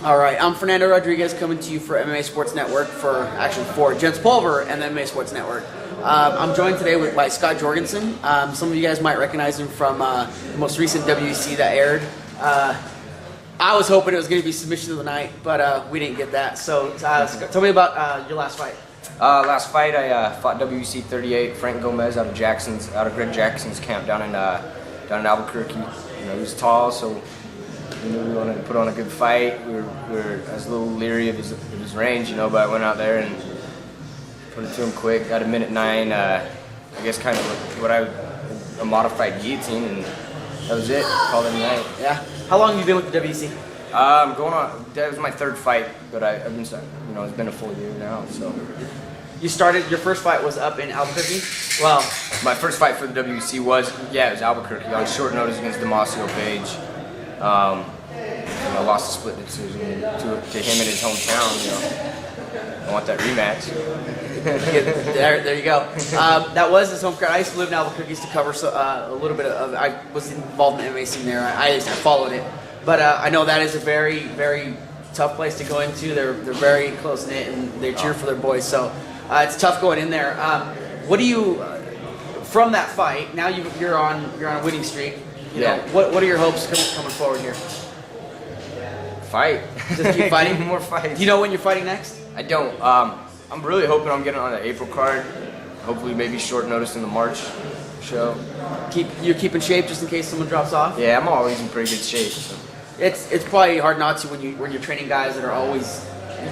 All right, I'm Fernando Rodriguez coming to you for MMA Sports Network for Jens Pulver and the MMA Sports Network. I'm joined today by Scott Jorgenson. Some of you guys might recognize him from the most recent WEC that aired. I was hoping it was going to be submission of the night, but we didn't get that. So tell me about your last fight. Last fight, I fought WEC 38, Frank Gomez out of Greg Jackson's camp down in Albuquerque. You know, he was tall, so we knew we wanted to put on a good fight. We were I was a little leery of his range, you know, but I went out there and put it to him quick. Got a minute 9. I guess kind of a modified guillotine, and that was it. Called it a night. Yeah. How long have you been with the WEC? That was my third fight, but I've been, you know, it's been a full year now. So you started. Your first fight was up in Albuquerque. Well, my first fight for the WEC was Albuquerque on short notice against Damasio Page. I lost a split decision to him in his hometown. You know, I want that rematch. there you go. That was his home crowd. I used to live in Albuquerque to cover a little bit of. I was involved in the MMA scene there. I followed it, but I know that is a very, very tough place to go into. They're very close knit and they cheer for their boys. So it's tough going in there. What do you from that fight? Now you're on a winning streak. You know, what are your hopes coming forward here? Fight. Just keep fighting? More fights. Do you know when you're fighting next? I don't. I'm really hoping I'm getting on the April card. Hopefully maybe short notice in the March show. You keep in shape just in case someone drops off? Yeah, I'm always in pretty good shape. So. It's probably hard not to when you're training guys that are always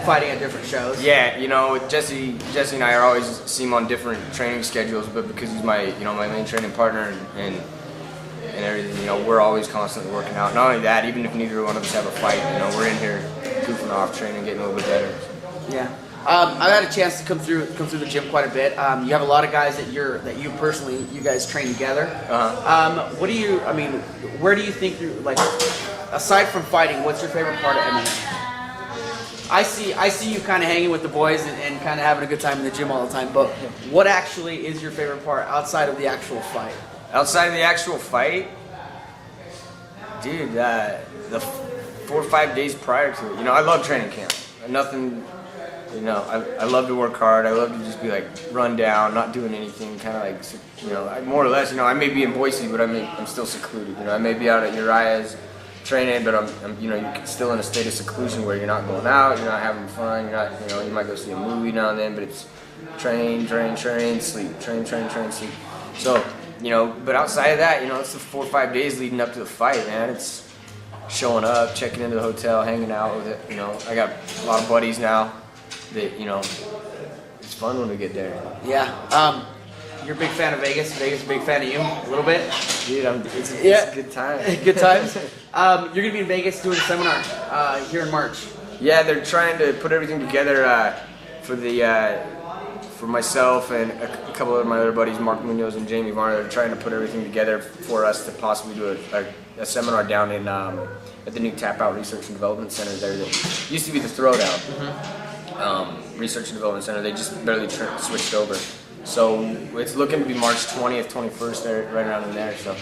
fighting at different shows. Yeah, you know, Jesse and I are always seem on different training schedules, but because he's my main training partner and everything, you know, we're always constantly working out. Not only that, even if neither one of us have a fight, you know, we're in here goofing off, training, getting a little bit better. Yeah, I've had a chance to come through the gym quite a bit. You have a lot of guys that you personally guys train together. Where do you think you're like, aside from fighting, what's your favorite part of MMA? I see you kind of hanging with the boys and kind of having a good time in the gym all the time. But what actually is your favorite part outside of the actual fight? Outside of the actual fight, dude, the 4 or 5 days prior to it, you know, I love training camp. Nothing, you know, I love to work hard. I love to just be like run down, not doing anything, kind of like, you know, more or less, you know, I may be in Boise, but I'm still secluded. You know, I may be out at Uriah's training, but I'm you know, you're still in a state of seclusion where you're not going out, you're not having fun, you're not, you know, you might go see a movie now and then, but it's train, sleep, train, sleep. So, you know, but outside of that, you know, it's the 4 or 5 days leading up to the fight, man. It's showing up, checking into the hotel, hanging out with it. You know, I got a lot of buddies now that, you know, it's fun when we get there. Yeah. You're a big fan of Vegas. Vegas is a big fan of you, a little bit. Dude, it's a good time. Good times. You're going to be in Vegas doing a seminar here in March. Yeah, they're trying to put everything together for myself and a couple of my other buddies, Mark Munoz and Jamie Varner. They're trying to put everything together for us to possibly do a seminar down in at the new Tap Out Research and Development Center there that used to be the Throwdown Research and Development Center. They just barely switched over. So it's looking to be March 20th, 21st, there, right around in there. So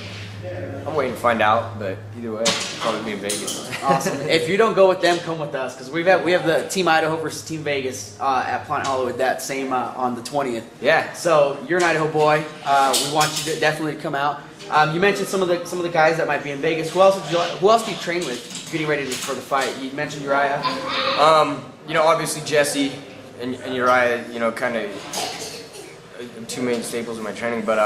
I'm waiting to find out, but either way, I'll probably be in Vegas. Awesome. If you don't go with them, come with us, because we have the Team Idaho versus Team Vegas at Planet Hollywood that same on the 20th. Yeah. So you're an Idaho boy. We want you to definitely come out. You mentioned some of the guys that might be in Vegas. Who else do you train with getting ready for the fight? You mentioned Uriah. You know, obviously Jesse and Uriah, you know, kind of two main staples in my training, but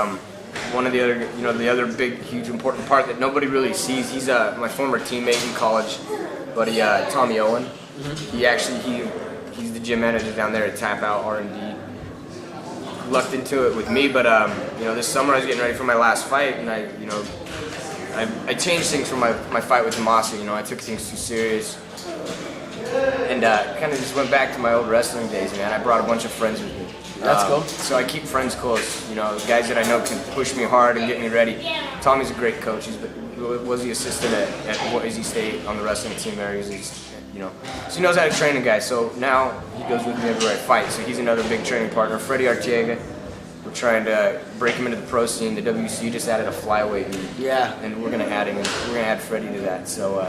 one of the other, you know, the other big, huge, important part that nobody really sees, he's my former teammate in college, buddy Tommy Owen. Mm-hmm. He's the gym manager down there at Tap Out R&D. Lucked into it with me, but you know, this summer I was getting ready for my last fight, and I changed things from my fight with Damasio. You know, I took things too serious, and kind of just went back to my old wrestling days, man. I brought a bunch of friends with me. That's cool. So I keep friends close, you know, guys that I know can push me hard and get me ready. Tommy's a great coach. He was the assistant at Boise State on the wrestling team there. He's, you know, so he knows how to train a guy. So now he goes with me everywhere I fight. So he's another big training partner. Freddie Arteaga, we're trying to break him into the pro scene. The WC just added a flyweight, and we're gonna add him. We're gonna add Freddie to that. So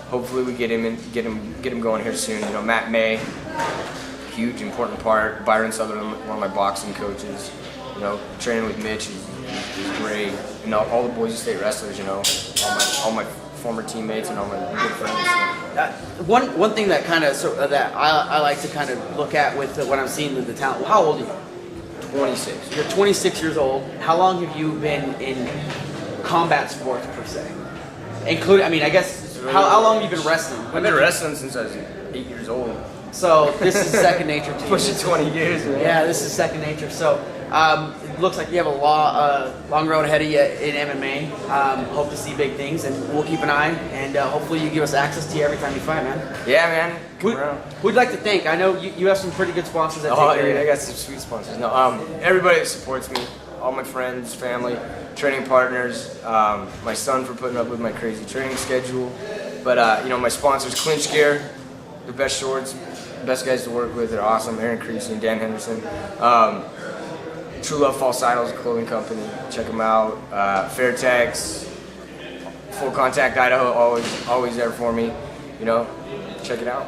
hopefully we get him going here soon. You know, Matt May, huge important part. Byron Sutherland, one of my boxing coaches. You know, training with Mitch is great. And all the Boise State wrestlers. You know, all my former teammates and all my good friends. One thing that kind of that I like to kind of look at with when I'm seeing the talent. How old are you? 26. You're 26 years old. How long have you been in combat sports per se? Including, I mean, I guess how long have you been wrestling? I've been wrestling since I was 8 years old. So this is second nature to you. Pushing 20 years, man. Yeah, this is second nature. So it looks like you have a long road ahead of you in MMA. Hope to see big things, and we'll keep an eye. And hopefully you give us access to you every time you fight, man. Yeah, man. Come around. We'd like to thank. I know you have some pretty good sponsors that take care of you. I got some sweet sponsors. No, everybody that supports me, all my friends, family, training partners, my son for putting up with my crazy training schedule. But you know, my sponsors, Clinch Gear, the best shorts, best guys to work with. They're awesome. Aaron Creasy and Dan Henderson. True Love False Idols, a clothing company. Check them out. Fairtex, Full Contact Idaho, always there for me. You know, check it out.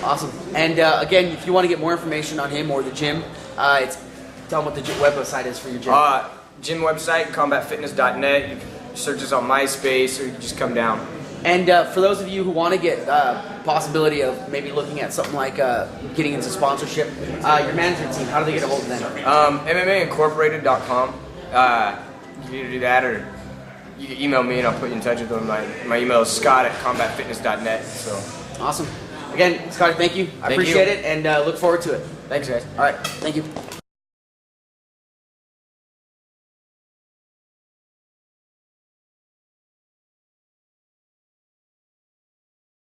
Awesome. And again, if you want to get more information on him or the gym, tell them what the website is for your gym. Gym website, combatfitness.net. You can search us on MySpace, or you can just come down. And for those of you who want to get possibility of maybe looking at something like getting into sponsorship, your management team, how do they get a hold of them? MMAincorporated.com. You can either do that, or you can email me and I'll put you in touch with them. My email is scott@combatfitness.net. So awesome. Again, Scotty, thank you. I appreciate it and look forward to it. Thanks, guys. All right, thank you.